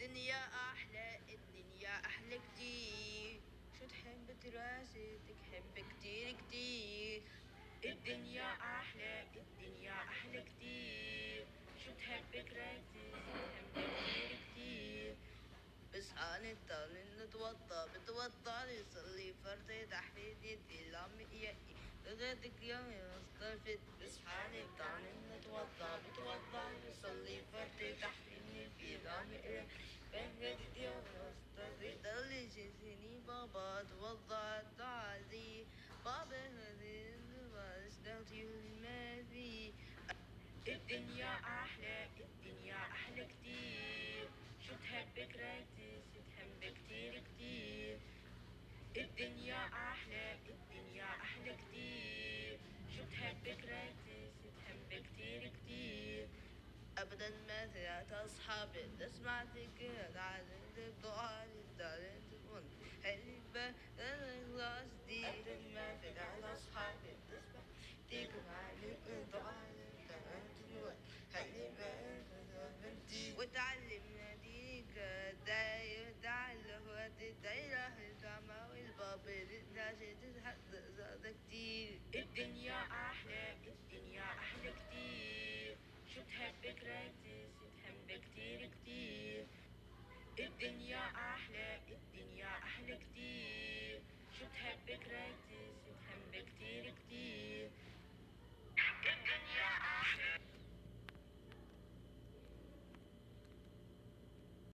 الدنيا أحلى، الدنيا أحلى كتير. شو تحب دراستك؟ حب كتير كتير. الدنيا أحلى، الدنيا أحلى كتير. شو تحب قرايتك؟ تحب كتير كتير. بصحى نضطر نتوضى، بتوضى نصلي فرض تحرير العمية غدك يوم مصطفى. بصحى نضطر نتوضى، بتوضى نصلي فرض تحرير في العمية غدك يوم مصطفى. ضل جسني بابا توضى تعزي بابا هذي استغفر ما في. الدنيا أحلى، الدنيا أحلى كتير. شو تحب قرايتك؟ تحب كتير كتير. الدنيا أحلى، الدنيا أحلى كتير. شو تحب قرايتك؟ تحب كتير كتير. أبدا ما ثلاث أصحاب تسمع ذكر تعلم الدعاء تعلم تكون هلبة الإخلاص دي. أبدا ما ثلاث أصحاب تسمع ذكر تعلم الدعاء تعلم تكون هلبة دي. وتعلمنا ديك داير تعلم وتدايره الدعمة والبابل الناس تتحدث كتير. الدنيا أحلى، الدنيا أحلى كتير. شو تحب قرايتك؟ تحب كتير كتير. الدنيا أحلى، الدنيا أحلى كتير. شو تحب قرايتك؟ تحب كتير كتير. الدنيا أحلى.